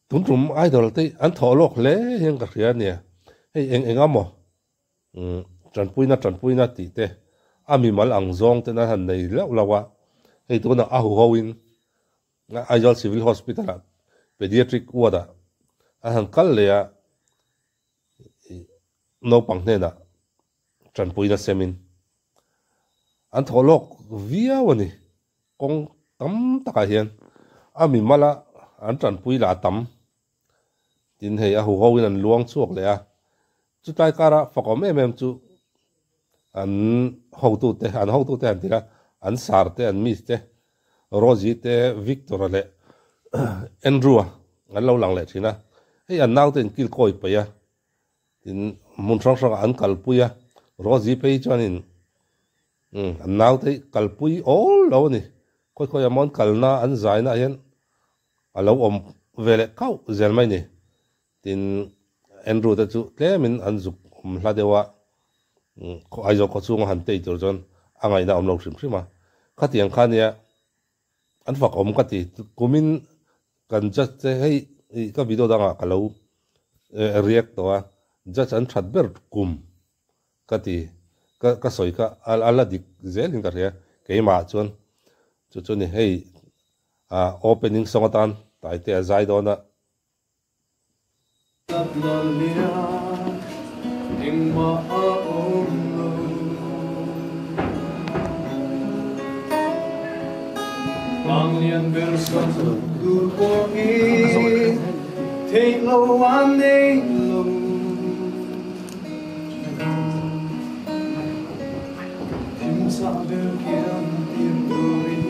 tun rum idol te an tholok le hiang ka khria nia hei eng amo tran puina ti te ami mal ang zong te na han nei lawa hei tu na a hu hoin na idol civil hospital pediatric ward a han kal le ya no pang ne na tran puina semin an tholok via wani kong tam taka hian ami mala an tran pui la tam tin hei a hu hoin an luangchhuak le a chu tai kara fakom em chu an hotu te an tira an sar te an mis te Rosy te Victor le Andrew an lo lang le thina hei an nau ten kil koi pa ya tin mun sang an kal puya Rosy pe chuanin an nau te kal pui all lo ni khoi amon kalna an zaina hian alo om vele kau zel mai ni tin Andrew ta chu tlemin an zuk hla dewa ko aizo ko chung han te tur jon angai na om lo hrim khatiang khania an fak om kati kumin kan just te hei ka video danga kalo react to a just an that ber kum kati ka soi ka ala dik zel in ka ria ke ma chon chu ni hei opening songatan tai te zai dona Mang lian verson du po i thei lo an nei lo tim sa ber kiam tim duri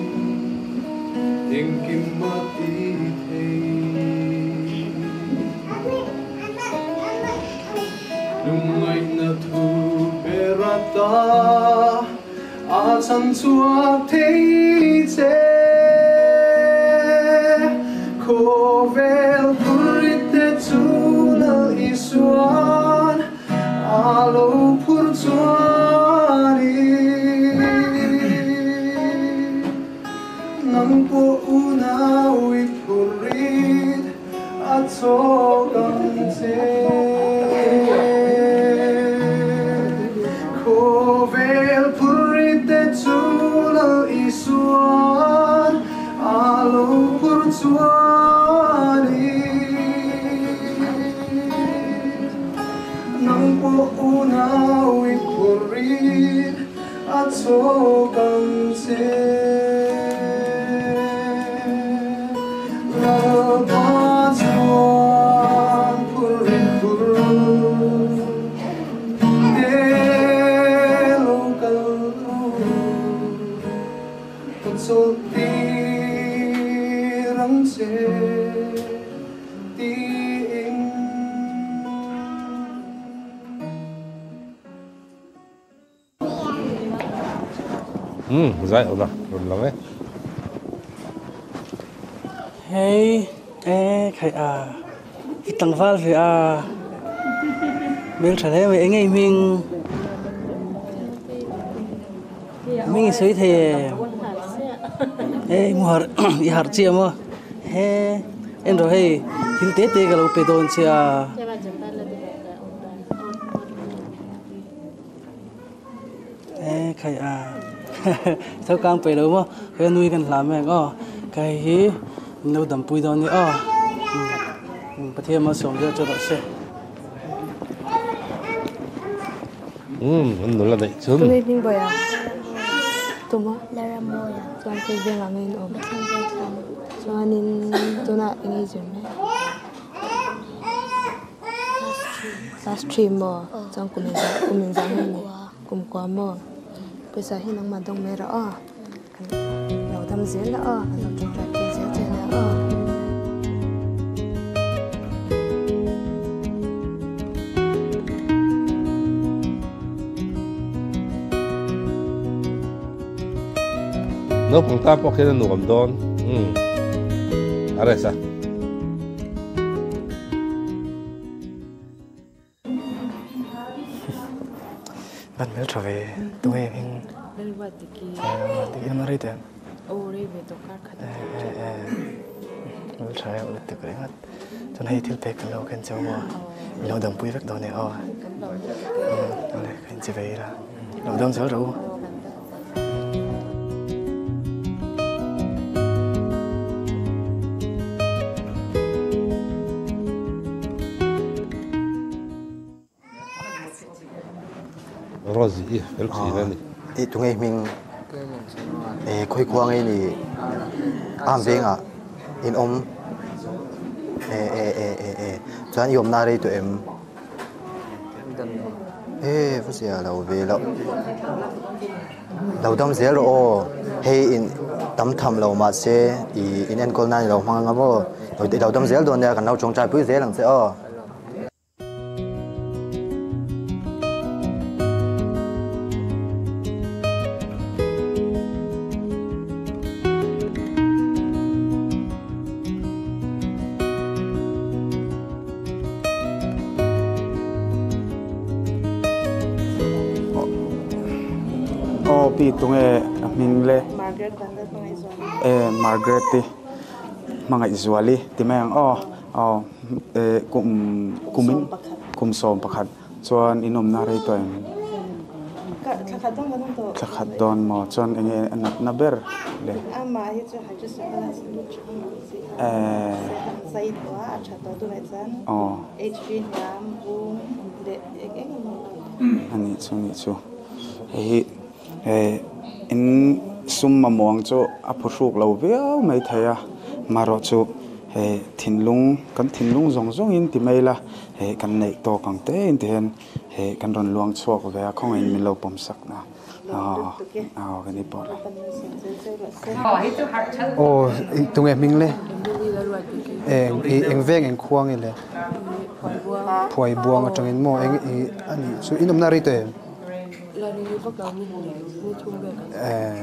ting kim ma ti thei lung ngai na thu berata a chan chuak thei che Kovel purite tula isuan alo pur chuani nang po una wi purit atsogang se Kovel purite tula isuan alo pur chuani Unawi purit at sogang se Labachuan purit purut Delo kalu Patsol tirang se zai ona ron lang hey khai itang val ve mel thale me engei ming soi the muhar i har chi mo he en ro he thil te galo pe don chia khai sao cang pe lo mo cái nuôiกันหลามแม่ก็ไก่ฮีนูดำปุยดอนนี่ประเทศมาส่งเยอะจะได้เสมันนู่นละเนี่ยชุนตัวนี้พิงบ่อยตัวมั้งลาราโมยส่วนที่เป็นอะไรนี่ส่วนนี้ตัวน่ะยังไงจุดไหมlast streamบ่จังกุมินจังนี่กุมกว่าบ่ไปใส่ให้น้องมาตรงเมระเราทำเสียแล้วเราจะจัดเสียใจแล้วno kung tapo kaya nukam doon ares ban mel trove tu he hing mari te ore ve to kar khata mel trae ulit te kare hat cho nên thiếu bạc cái lâu cái cháu mà lâu đầm bùi vắt đó này này cái chỉ vậy là lâu đầm cháu rồi Rosy-i el chi na ni ti tu ngai ming khoi khuang ai ni am venga in om chan yom na re tu em fu sia lo ve lo lo dam zel ro hey in tam tham lo ma se I in en kol na lo mang nga mo lo dam zel don ya kan lo chong chai pui zel lang se pi tung mình le Margaret ti mangai zuali ti mang kum som pakhat chuan inom na rei toin khat don mo chuan enge anak na ber le ama hi chu ha chu sa lu chu sai to a cha to le chan hp nam bu de ani chu in sum ma mong chu a phusuk lo veo mai thaya maro chu thinlung zong zong in ti mai la kan nei to kang te in ten kan ron luangchhuak ve a khong in min lo pom sak na kan ni por tung em mình le eng veng eng khuang le phoi buang atang in mo eng ani chu inom na ri te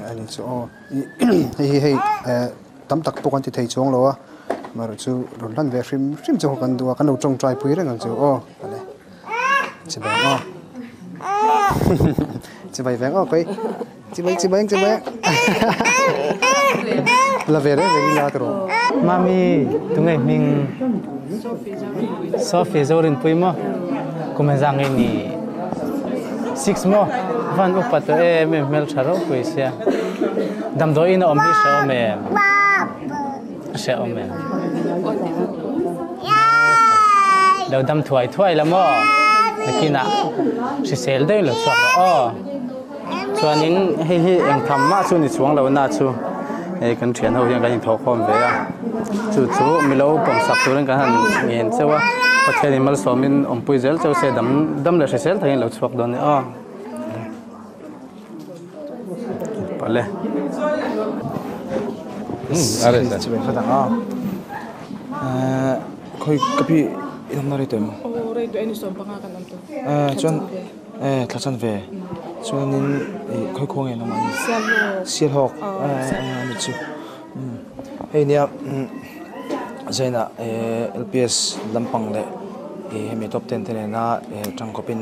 anh ấy chỗ hay tắm tắc bộ con thì thấy chuông lo mà rồi chú rồi lần về phim cho con đùa con đầu trong trai pui đấy con chú này chị bé chị bé vẽ cái chị bé là về đấy về nhà rồi mami tụi ngày mình Sophie rồi pui mà cũng rằng cái này 6 mo van upat mel charo kuisia dam do in om hi she ome lo dam thuai la mo nakina si sel dei lo chwa chuanin hi eng tham ma chu ni chuang lo na chu kan thian ho yang kan tho khom ve a chu mi lo pom sak tu ren kan han ngen chewa pathian animal somin ompui zel chau se dam le sel thain lo chuak don pale are sa chiben khata khoi kapi inom na ri tem rei do ani som panga kan am to chuan thachan ve chuanin khoi khong en ma sial hok ni chu hei nia zaina LPS lampang le hemi top 10 tene na tangkopin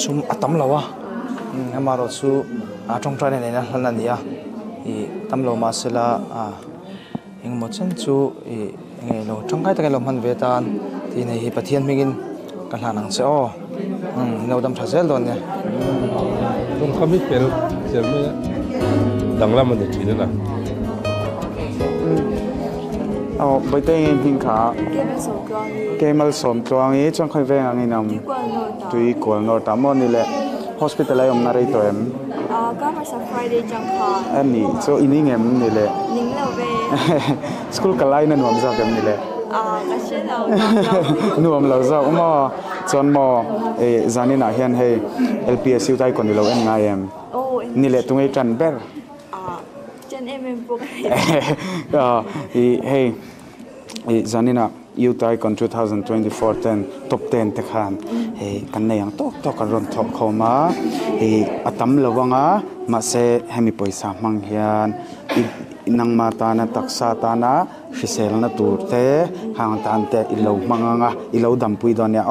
sum atam lawa amaro chu atong tra ne na hlan ania tam lo ma sela eng mo chen chu nge lo tangkai ta lo man ve tan ti nei hi pathian mingin kan hlanang che no dam thazel don ne tung khami pel sel me dangla man chi na bai te ping kha kemal som tuang e chang khai ve ang inam tui ko no tamon ni le hospital ai om na rei to em ka ma sa Friday jang kha ani so ining em ni le ning lo ve school kalai na nuam za kem ni le ka she lo nuam lo za uma chon mo zanina hian he LPS u tai kon ni lo en ngai em ni le tungai tran ber chen em book hey zanina you tai kon 2024 10 top 10 te khan kan nei ang tok kan ron thok khoma atam lawanga ma se hemi poisa mang hian inang ma ta na taksa ta na hrisel na turte hang tan te ilo manganga ilo dam pui don ya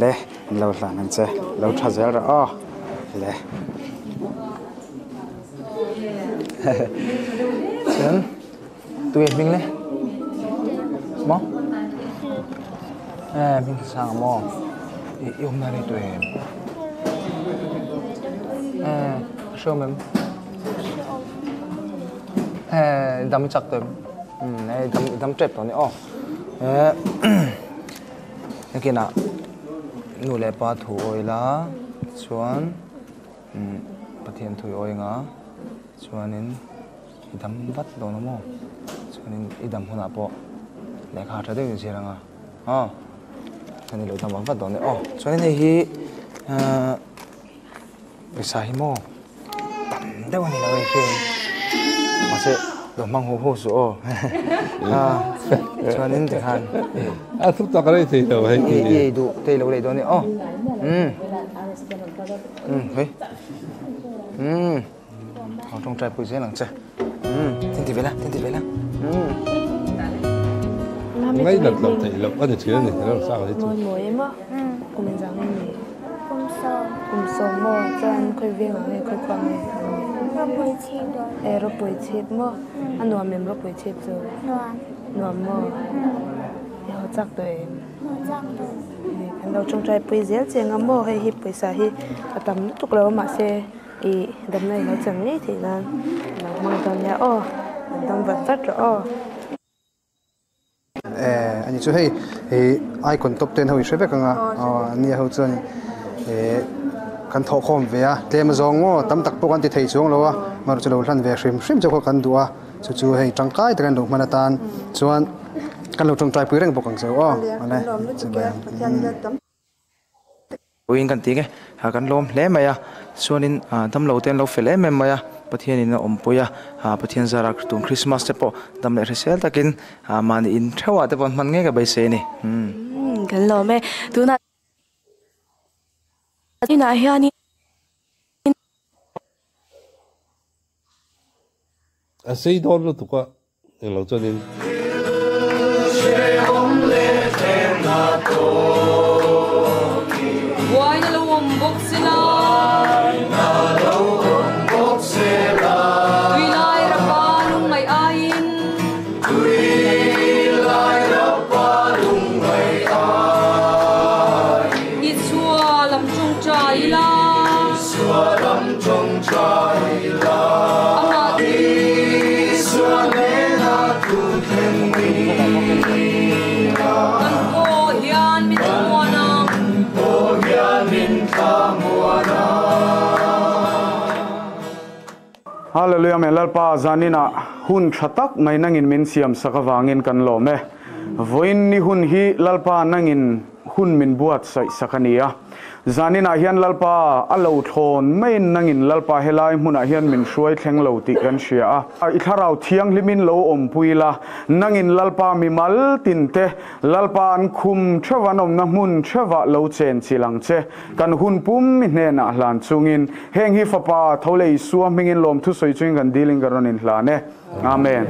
le lo hlan an che lo thazel ra le chen tu e ming le mo mình sang mò yêu mà đi tuổi show mình đâm chắc tuổi này đâm trẹp rồi nè cái kia nào nụ lệ ba thủ oi lá xuân bắt thiên thủ oi ngã xuân nên đâm vắt đồ nó mò xuân nên đâm hôn áp bộ lệ khá trái được gì rằng à cho nên lối đâm vắt đồ này xuân nên thì bị sai mò đâu này là cái gì mà sẽ đồ mang hồ số cho nên thì han thức tao cái gì đâu hay gì đủ tây lâu đây đó này hey họ trong trai bùi dễ lằng chơi thiên thị về là ngay lần đầu thấy lộc ăn được chưa này nó làm sao thế chứ mồi em á của mình rằng này cùng sớm mò chân khơi viên ở này khơi quan này rồi bùi chip mò anh nuôi mình rồi bùi chip rồi nuôi mò họ chắc tuổi anh đâu trong trai bùi dễ chơi ngắm mò hay hip bùi sa hi tầm lúc lâu mà xe đầm này nó chẳng nghĩ thì là mang tầm nhà tầm vật chất rồi anh chú hay ai còn top ten hồi sẽ biết không anh nhớ hồi chân kan thọ khom về tem zong tam tak pokan ti thei chung lo mar chu lo hlan ve hrim chu kan dua chu hei tangkai te kan lo manatan chuan kan lo tong trai pui reng bokang zo ale uin kan ti ke ha kan lom hle maya chuanin tam lo ten lo fel em maya pathian in om poya pathian zara tung Christmas te po dam le resel takin man in thawa te pon man nge ka bai se ni kan lo me tu na ina hiani xây đón nó tụi qua những lâu cho nên Hallelujah me lalpa zanina hun thatak ngai nangin min siam sakawangin kan lo me voin ni hun hi lalpa nangin hun min buat sai sakania zanina hian lalpa alo thon main nangin lalpa helai hmuna hian min hruai thleng lo ti kan hria a itharau thiang limin lo om puila nangin lalpa mi mal tinte lalpa an khum thrawanom na mun thrawa lo chen chilang che kan hun pum mi hne na hlan chungin heng hi fapa tholei suam mingin lom thu soi chuing kan dealing garonin hlane amen